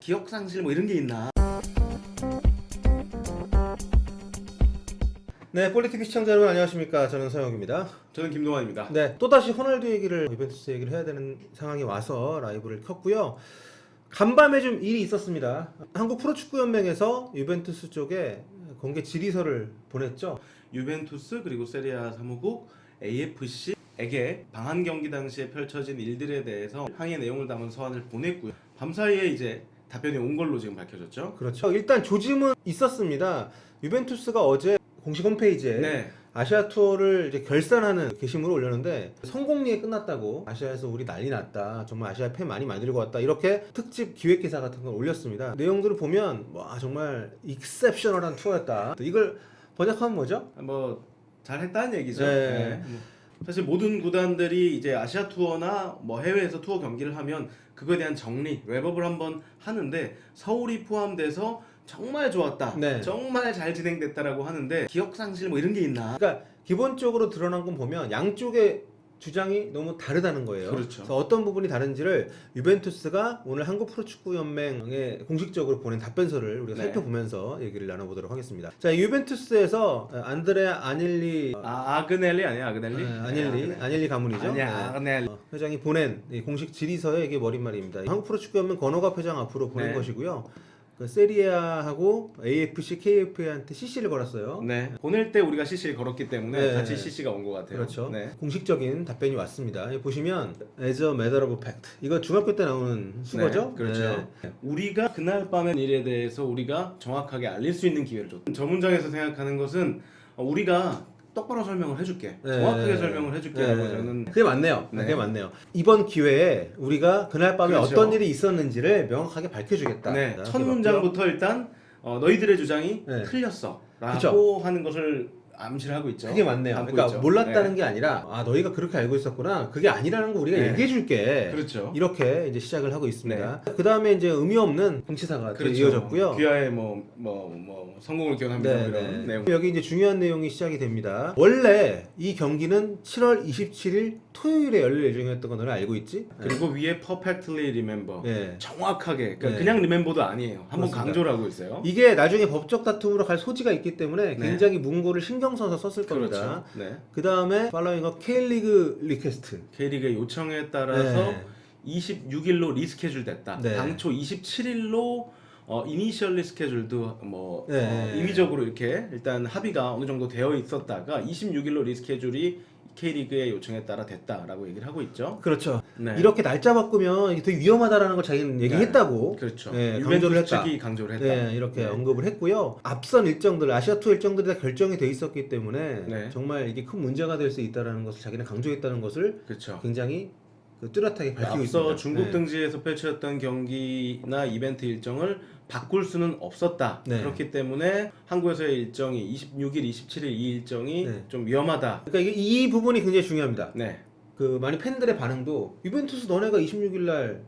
기억상실 뭐 이런 게 있나? 네, 볼리티비 시청자 여러분 안녕하십니까. 저는 서영욱입니다. 저는 김동환입니다. 네, 또다시 호날두 얘기를, 유벤투스 얘기를 해야 되는 상황이 와서 라이브를 켰고요. 간밤에 좀 일이 있었습니다. 한국 프로축구연맹에서 유벤투스 쪽에 공개 질의서를 보냈죠. 유벤투스 그리고 세리아 사무국 AFC에게 방한 경기 당시에 펼쳐진 일들에 대해서 항의 내용을 담은 서한을 보냈고요. 밤사이에 이제 답변이 온 걸로 지금 밝혀졌죠. 그렇죠. 일단 조짐은 있었습니다. 유벤투스가 어제 공식 홈페이지에 네. 아시아 투어를 이제 결산하는 게시물을 올렸는데 성공리에 끝났다고, 아시아에서 우리 난리 났다, 정말 아시아 팬 많이 만들고 왔다, 이렇게 특집 기획 기사 같은 걸 올렸습니다. 내용들을 보면 와, 정말 익셉셔널한 투어였다. 이걸 번역하면 뭐죠? 뭐 잘했다는 얘기죠. 네. 네. 사실 모든 구단들이 이제 아시아 투어나 뭐 해외에서 투어 경기를 하면 그거에 대한 정리, 랩업을 한번 하는데 서울이 포함돼서 정말 좋았다, 네. 정말 잘 진행됐다라고 하는데 기억상실 뭐 이런 게 있나? 그러니까 기본적으로 드러난 건 보면 양쪽의 주장이 너무 다르다는 거예요. 그렇죠. 그래서 어떤 부분이 다른지를 유벤투스가 오늘 한국 프로축구연맹에 공식적으로 보낸 답변서를 우리가 네. 살펴보면서 얘기를 나눠보도록 하겠습니다. 자, 유벤투스에서 안드레아 아닐리, 아그넬리 아니야? 아그넬리? 아닐리 가문이죠. 아니야, 아그넬리. 회장이 보낸 이 공식 질의서에 이게 머릿말입니다. 한국 프로축구연맹 권호갑 회장 앞으로 보낸 네. 것이고요. 그 세리아하고 AFC, KFA한테 CC를 걸었어요. 네. 보낼 때 우리가 CC를 걸었기 때문에 네. 같이 CC가 온 것 같아요. 그렇죠. 네. 공식적인 답변이 왔습니다. 여기 보시면 as a matter of fact, 이거 중학교 때 나오는 수거죠? 네, 그렇죠. 우리가 그날 밤의 일에 대해서 우리가 정확하게 알릴 수 있는 기회를 줬다. 저 문장에서 생각하는 것은 우리가 똑바로 설명을 해줄게, 네. 정확하게 설명을 해줄게라고 네. 저는. 그게 맞네요. 네. 그게 맞네요. 이번 기회에 우리가 그날 밤에 그렇죠. 어떤 일이 있었는지를 명확하게 밝혀주겠다. 네. 그게 첫 맞고요. 문장부터 일단 너희들의 주장이 네. 틀렸어라고 그쵸. 하는 것을 암시를 하고 있죠. 그게 맞네요. 담고 그러니까 있죠. 몰랐다는 네. 게 아니라 너희가 그렇게 알고 있었구나, 그게 아니라는 거 우리가 네. 얘기해줄게. 그렇죠. 이렇게 이제 시작을 하고 있습니다. 그 다음에 이제 의미 없는 공치사가 그렇죠. 이어졌고요. 귀하의 성공을 기원합니다. 네, 이런 네. 내용. 여기 이제 중요한 내용이 시작이 됩니다. 원래 이 경기는 7월 27일 토요일에 열릴 예정이었던 거 너는 알고 있지? 그리고 위에 perfectly remember. 네. 정확하게. 그러니까 네. 그냥 리멤버도 아니에요. 한번 그렇습니다. 강조를 하고 있어요. 이게 나중에 법적 다툼으로 갈 소지가 있기 때문에 네. 굉장히 문구를 신경 써서 썼을 겁니다. 그렇죠. 네. 그 다음에 팔로잉 K리그 리퀘스트. K리그의 요청에 따라서 네. 26일로 리스케줄 됐다. 네. 당초 27일로 이니셜리 스케줄도 네. 임의적으로 이렇게 일단 합의가 어느 정도 되어 있었다가 26일로 리스케줄이 K리그의 요청에 따라 됐다라고 얘기를 하고 있죠. 그렇죠. 네. 이렇게 날짜 바꾸면 이게 되게 위험하다라는 걸 자기는 얘기했다고. 그렇죠. 네, 강조를 유벤투스 했다. 측이 강조를 했다. 네, 이렇게 네. 언급을 했고요. 앞선 일정들, 아시아 투어 일정들이 다 결정이 돼 있었기 때문에 네. 정말 이게 큰 문제가 될 수 있다는 것을 자기는 강조했다는 것을 그렇죠. 굉장히 뚜렷하게 밝히고 있습니다. 앞서 중국 네. 등지에서 펼쳐졌던 경기나 이벤트 일정을 바꿀 수는 없었다. 네. 그렇기 때문에 한국에서의 일정이 26일, 27일 이 일정이 네. 좀 위험하다. 그러니까 이 부분이 굉장히 중요합니다. 네. 그 많이 팬들의 반응도 유벤투스 너네가 26일 날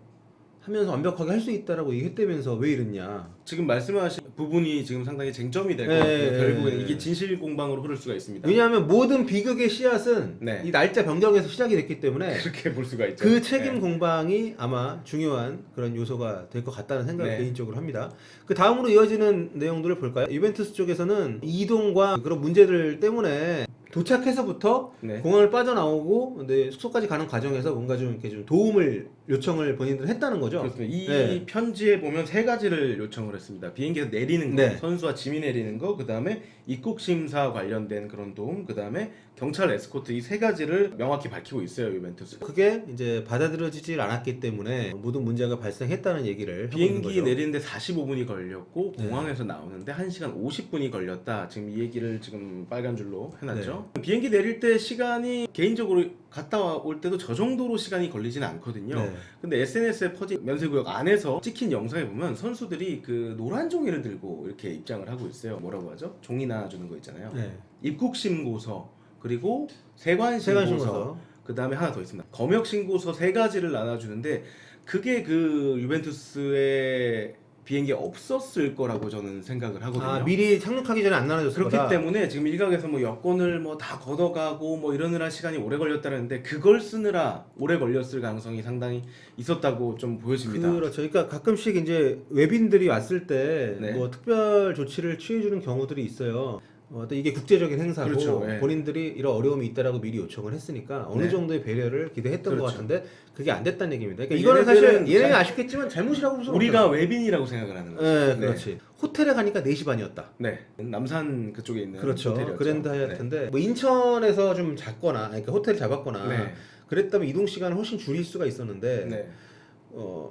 하면서 완벽하게 할 수 있다라고 얘기했다면서 왜 이랬냐. 지금 말씀하신 부분이 지금 상당히 쟁점이 될 것 네, 같아요. 네, 결국엔 네. 이게 진실 공방으로 흐를 수가 있습니다. 왜냐하면 모든 비극의 씨앗은 네. 이 날짜 변경에서 시작이 됐기 때문에 그렇게 볼 수가 있죠. 그 책임 네. 공방이 아마 중요한 그런 요소가 될 것 같다는 생각을 네. 개인적으로 합니다. 그 다음으로 이어지는 내용들을 볼까요? 유벤투스 쪽에서는 이동과 그런 문제들 때문에 도착해서부터 네. 공항을 빠져나오고 근데 숙소까지 가는 과정에서 뭔가 좀 이렇게 좀 도움을 요청을 본인들은 했다는 거죠. 그렇습니다. 이 네. 편지에 보면 세 가지를 요청을 했습니다. 비행기에서 내리는 거, 네. 선수와 짐이 내리는 거, 그 다음에 입국 심사 관련된 그런 도움, 그 다음에 경찰 에스코트, 이 세 가지를 명확히 밝히고 있어요, 유벤투스. 그게 이제 받아들여지질 않았기 때문에 모든 문제가 발생했다는 얘기를 하고 있는 비행기 거죠. 내리는데 45분이 걸렸고 네. 공항에서 나오는데 1시간 50분이 걸렸다. 지금 이 얘기를 지금 빨간 줄로 해놨죠. 네. 비행기 내릴 때 시간이 개인적으로 갔다 올 때도 저 정도로 시간이 걸리진 않거든요. 네. 근데 SNS에 퍼진 면세구역 안에서 찍힌 영상에 보면 선수들이 그 노란 종이를 들고 이렇게 입장을 하고 있어요. 뭐라고 하죠? 종이 나눠주는 거 있잖아요. 네. 입국 신고서, 그리고 세관 신고서, 그 다음에 하나 더 있습니다. 검역 신고서 세 가지를 나눠주는데 그게 그 유벤투스의 비행기 없었을 거라고 저는 생각을 하거든요. 아, 미리 착륙하기 전에 안 나눠줬을 그렇기 거다. 때문에 지금 일각에서 뭐 여권을 뭐 다 걷어가고 뭐 이러느라 시간이 오래 걸렸다는데 그걸 쓰느라 오래 걸렸을 가능성이 상당히 있었다고 좀 보여집니다. 그렇죠. 그러니까 가끔씩 이제 외빈들이 왔을 때 네. 뭐 특별 조치를 취해주는 경우들이 있어요. 또 이게 국제적인 행사고 그렇죠. 예. 본인들이 이런 어려움이 있다라고 미리 요청을 했으니까 어느 네. 정도의 배려를 기대했던 것 그렇죠. 같은데 그게 안 됐다는 얘기입니다. 그러니까 이거는 사실 얘네들은 얘네가 아쉽겠지만 잘못이라고 볼 수는 우리가 없잖아요. 외빈이라고 생각을 하는 거죠. 네, 그렇지. 호텔에 가니까 4시 반이었다. 네. 남산 그쪽에 있는 그렇죠. 호텔이었죠. 그랜드 하얏트인데 뭐 인천에서 좀 잤거나 그러니까 호텔 잡았거나 네. 그랬다면 이동 시간을 훨씬 줄일 수가 있었는데 네.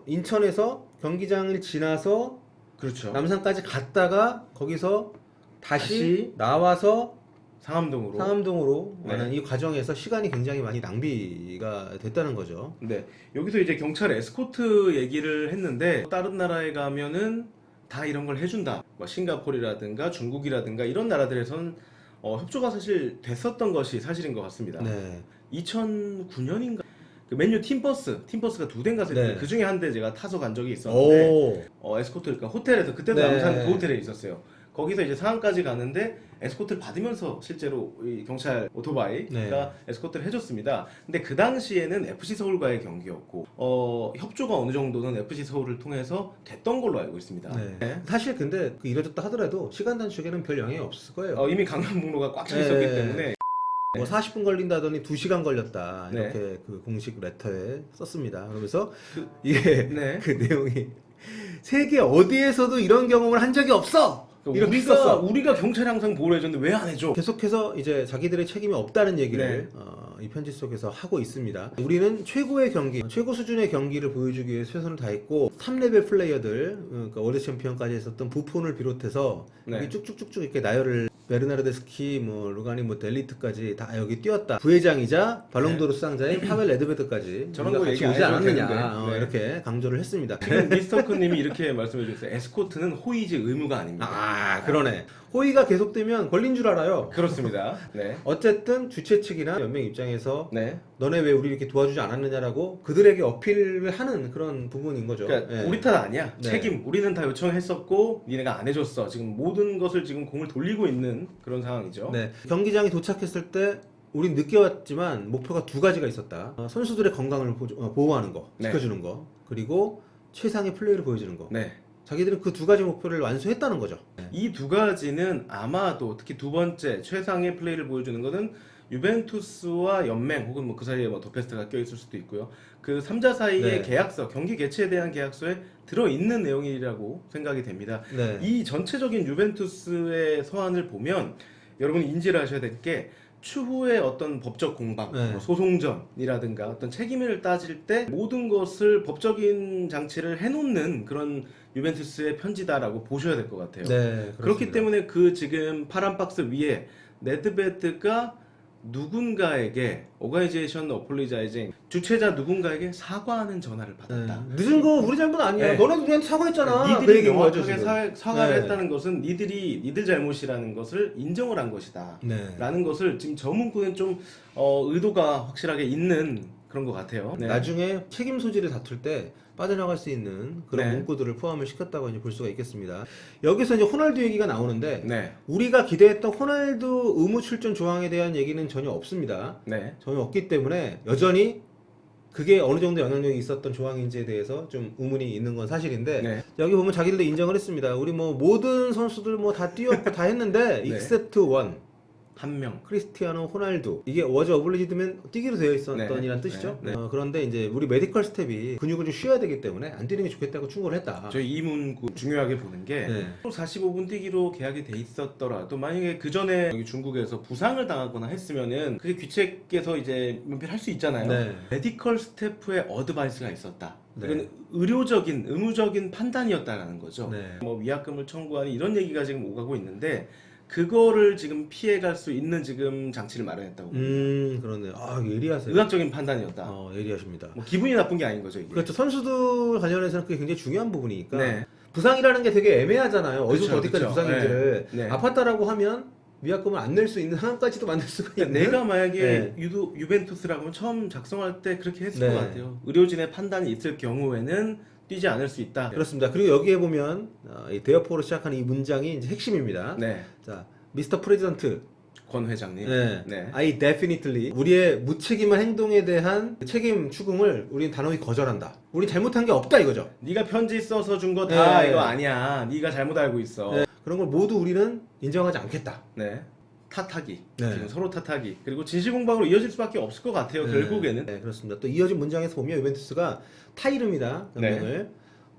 인천에서 경기장을 지나서 그렇죠. 남산까지 갔다가 거기서 다시 나와서 상암동으로. 상암동으로 네. 가는 이 과정에서 시간이 굉장히 많이 낭비가 됐다는 거죠. 네. 여기서 이제 경찰 에스코트 얘기를 했는데 다른 나라에 가면은 다 이런 걸 해준다. 뭐 싱가포르라든가 중국이라든가 이런 나라들에선 협조가 사실 됐었던 것이 사실인 것 같습니다. 네. 2009년인가 그 맨유 팀버스가 2대인가 네. 그 중에 한 대 제가 타서 간 적이 있었는데 오. 에스코트 그러니까 호텔에서 그때도 네. 남산 그 호텔에 있었어요. 거기서 이제 상암까지 가는데 에스코트를 받으면서 실제로 이 경찰 오토바이가 네. 에스코트를 해줬습니다. 근데 그 당시에는 FC 서울과의 경기였고 협조가 어느 정도는 FC 서울을 통해서 됐던 걸로 알고 있습니다. 네. 네. 사실 근데 그 이뤄졌다 하더라도 시간 단축에는 별 영향이 없을 거예요. 이미 강남북로가 꽉 차 네. 있었기 때문에 뭐 40분 걸린다더니 2시간 걸렸다 네. 이렇게 그 공식 레터에 썼습니다. 그러면서 그- 이게 네. 그 내용이 세계 어디에서도 이런 경험을 한 적이 없어. 이렇게 썼어. 우리가 경찰이 항상 보호를 해줬는데 왜 안 해줘? 계속해서 이제 자기들의 책임이 없다는 얘기를 이 편지 속에서 하고 있습니다. 우리는 최고의 경기, 최고 수준의 경기를 보여주기 위해 최선을 다했고 3레벨 플레이어들, 그러니까 월드 챔피언까지 했었던 부폰을 비롯해서 네. 여기 쭉쭉쭉쭉 이렇게 나열을 베르나르데스키, 뭐 루가니, 뭐 델리트까지 다 여기 뛰었다. 부회장이자 발롱도르 수상자인 파벨 레드베드까지 저런 우리가 거 같이 얘기 안 오지 해도 않았느냐 되는데. 네. 이렇게 강조를 했습니다. 지금 미스터 크님이 이렇게 말씀해 주셨어요. 에스코트는 호의지 의무가 아닙니다. 아 그러네. 호의가 계속되면 걸린 줄 알아요. 그렇습니다. 네. 어쨌든 주최 측이나 연맹 입장에서 네. 너네 왜 우리 이렇게 도와주지 않았느냐라고 그들에게 어필을 하는 그런 부분인 거죠. 그러니까 예. 우리 탓 아니야. 네. 책임. 우리는 다 요청했었고 니네가 안 해줬어. 지금 모든 것을 지금 공을 돌리고 있는 그런 상황이죠. 네. 경기장에 도착했을 때 우린 늦게 왔지만 목표가 2가지가 있었다. 선수들의 건강을 보호하는 거, 네. 지켜주는 거, 그리고 최상의 플레이를 보여주는 거. 네. 자기들은 그 2가지 목표를 완수했다는 거죠. 이 두 가지는 아마도 특히 두 번째 최상의 플레이를 보여주는 것은 유벤투스와 연맹 혹은 뭐 그 사이에 뭐 더페스트가 껴있을 수도 있고요. 그 3자 사이의 네. 계약서, 경기 개최에 대한 계약서에 들어있는 내용이라고 생각이 됩니다. 네. 이 전체적인 유벤투스의 서한을 보면 여러분이 인지를 하셔야 될 게 추후에 어떤 법적 공방, 네. 뭐 소송전이라든가 어떤 책임을 따질 때 모든 것을 법적인 장치를 해놓는 그런 유벤투스의 편지다라고 보셔야 될 것 같아요. 네. 그렇기 때문에 그 지금 파란 박스 위에 네드베드가 누군가에게 오가니제이션 어폴리자이징 주최자 누군가에게 사과하는 전화를 받았다. 늦은 거 우리 잘못 아니야. 네. 너네도 우리한테 사과했잖아. 그 니들이 얘기인 거죠, 명확하게 지금. 사과를 네. 했다는 것은 니들 잘못이라는 것을 인정을 한 것이다. 네. 라는 것을 지금 저 문구는 좀 의도가 확실하게 있는 그런 것 같아요. 네. 나중에 책임 소지를 다툴 때 빠져나갈 수 있는 그런 네. 문구들을 포함을 시켰다고 이제 볼 수가 있겠습니다. 여기서 이제 호날두 얘기가 나오는데 네. 우리가 기대했던 호날두 의무 출전 조항에 대한 얘기는 전혀 없습니다. 네. 전혀 없기 때문에 여전히 그게 어느 정도 영향력이 있었던 조항인지에 대해서 좀 의문이 있는 건 사실인데 네. 여기 보면 자기들도 인정을 했습니다. 우리 뭐 모든 선수들 뭐 다 뛰었고 다 했는데 네. except one. 한 명. 크리스티아노 호날두 이게 워즈 어블리지드면 뛰기로 되어 있었던이란 네. 뜻이죠. 네. 그런데 이제 우리 메디컬 스텝이 근육을 좀 쉬어야 되기 때문에 안 뛰는 게 좋겠다고 충고를 했다. 저희 이 문구 중요하게 보는 게 네. 45분 뛰기로 계약이 돼 있었더라도 만약에 그 전에 여기 중국에서 부상을 당하거나 했으면은 그게 귀책에서 이제 면피할 수 있잖아요. 네. 메디컬 스태프의 어드바이스가 있었다. 네. 그건 의료적인 의무적인 판단이었다라는 거죠. 네. 뭐 위약금을 청구하는 이런 얘기가 지금 오가고 있는데 그거를 지금 피해갈 수 있는 지금 장치를 마련했다고. 그러네. 아 예리하세요. 의학적인 판단이었다. 예리하십니다. 뭐 기분이 나쁜 게 아닌 거죠 이게. 그렇죠. 선수들 관련해서는 그게 굉장히 중요한 부분이니까 네. 부상이라는 게 되게 애매하잖아요. 어디서 그쵸, 어디까지 그쵸. 부상인지를 네. 네. 아팠다라고 하면 위약금을 안 낼 수 있는 상황까지도 만들 수가 있는. 그러니까 내가 만약에 네. 유벤투스라고 하면 처음 작성할 때 그렇게 했을 네. 것 같아요. 의료진의 판단이 있을 경우에는 뛰지 않을 수 있다. 그렇습니다. 그리고 여기에 보면 이 데어포로 시작하는 이 문장이 이제 핵심입니다. 네, 자, 미스터 프레지던트. 권 회장님. 네. 네. I definitely 우리의 무책임한 행동에 대한 책임 추궁을 우린 단호히 거절한다. 우리 잘못한 게 없다 이거죠. 네가 편지 써서 준 거 다 네. 이거 아니야. 네가 잘못 알고 있어. 네. 그런 걸 모두 우리는 인정하지 않겠다. 네. 탓하기. 네. 지금 서로 탓하기. 그리고 진실공방으로 이어질 수밖에 없을 것 같아요. 네. 결국에는. 네, 그렇습니다. 또 이어진 문장에서 보면 유벤투스가 타이름이다. 연맹을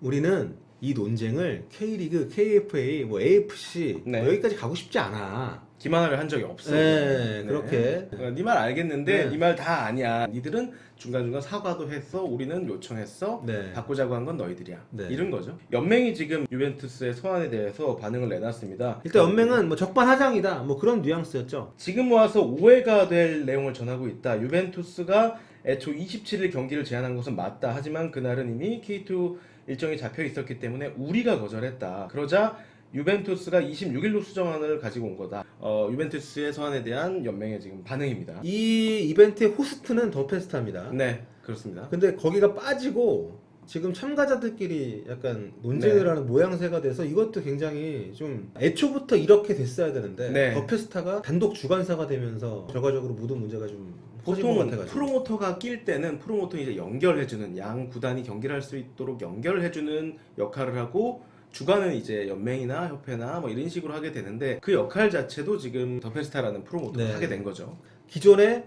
우리는 이 논쟁을 K리그, KFA, 뭐 AFC 네. 뭐 여기까지 가고 싶지 않아. 기만하를 한 적이 없어. 네, 그렇게. 네 말 알겠는데 네. 네 말 다 아니야. 니들은 중간중간 사과도 했어. 우리는 요청했어. 네. 바꾸자고 한 건 너희들이야. 네. 이런 거죠. 연맹이 지금 유벤투스의 소환에 대해서 반응을 내놨습니다. 일단 연맹은 뭐 적반하장이다. 뭐 그런 뉘앙스였죠. 지금 와서 오해가 될 내용을 전하고 있다. 유벤투스가 애초 27일 경기를 제안한 것은 맞다. 하지만 그날은 이미 K2 일정이 잡혀 있었기 때문에 우리가 거절했다. 그러자 유벤투스가 26일로 수정안을 가지고 온 거다. 유벤투스의 소환에 대한 연맹의 지금 반응입니다. 이 이벤트의 호스트는 더 페스타입니다. 네, 그렇습니다. 근데 거기가 빠지고 지금 참가자들끼리 약간 논쟁을 하는 모양새가 돼서 이것도 굉장히 좀 애초부터 이렇게 됐어야 되는데 네. 더 페스타가 단독 주관사가 되면서 결과적으로 모든 문제가 좀 커진 것 보통 같아가지고. 프로모터가 낄 때는 프로모터 이제 연결해주는 양 구단이 경기를 할 수 있도록 연결해주는 역할을 하고 주관은 이제 연맹이나 협회나 뭐 이런 식으로 하게 되는데 그 역할 자체도 지금 더 페스타라는 프로모터가 네. 하게 된 거죠. 기존에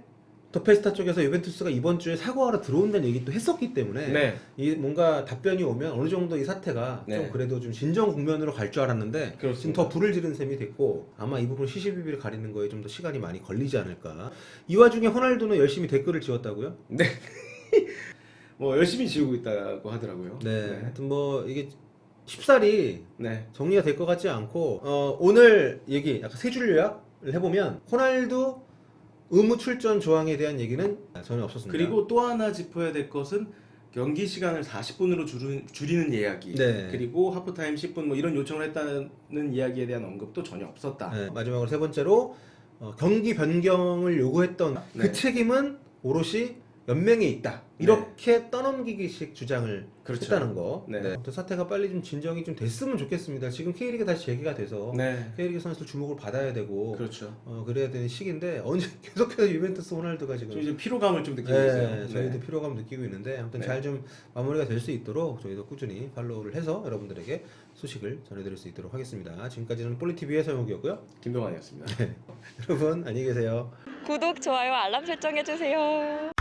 더 페스타 쪽에서 유벤투스가 이번 주에 사과하러 들어온다는 얘기도 했었기 때문에 네, 이 뭔가 답변이 오면 어느 정도 이 사태가 네. 좀 그래도 좀 진정 국면으로 갈 줄 알았는데 그렇습니다. 지금 더 불을 지른 셈이 됐고 아마 이 부분 시시비비를 가리는 거에 좀 더 시간이 많이 걸리지 않을까. 이 와중에 호날두는 열심히 댓글을 지웠다고요? 네. 뭐 열심히 지우고 있다고 하더라고요. 네. 하여튼 뭐 이게 쉽사리 네. 정리가 될 것 같지 않고 오늘 얘기 약간 세 줄 요약을 해보면 호날두 의무 출전 조항에 대한 얘기는 전혀 없었습니다. 그리고 또 하나 짚어야 될 것은 경기 시간을 40분으로 줄이는 이야기. 네. 그리고 하프타임 10분 뭐 이런 요청을 했다는 이야기에 대한 언급도 전혀 없었다. 네, 마지막으로 세 번째로 경기 변경을 요구했던 네. 그 책임은 오롯이 연맹에 있다. 이렇게 떠넘기기식 주장을 그렇죠. 했다는 거. 네. 아무튼 사태가 빨리 좀 진정이 좀 됐으면 좋겠습니다. 지금 K리그 다시 재개가 돼서 네. K리그 선수들 주목을 받아야 되고 그렇죠. 그래야 되는 시기인데 언제 계속해서 유벤투스 호날두가 지금 좀 이제 피로감을 좀 느끼고 네, 있어요. 저희도 피로감 느끼고 있는데 아무튼 네. 잘 좀 마무리가 될 수 있도록 저희도 꾸준히 팔로우를 해서 여러분들에게 소식을 전해드릴 수 있도록 하겠습니다. 지금까지는 폴리TV의 서영욱이었고요. 김동환이었습니다. 여러분 안녕히 계세요. 구독, 좋아요, 알람 설정해주세요.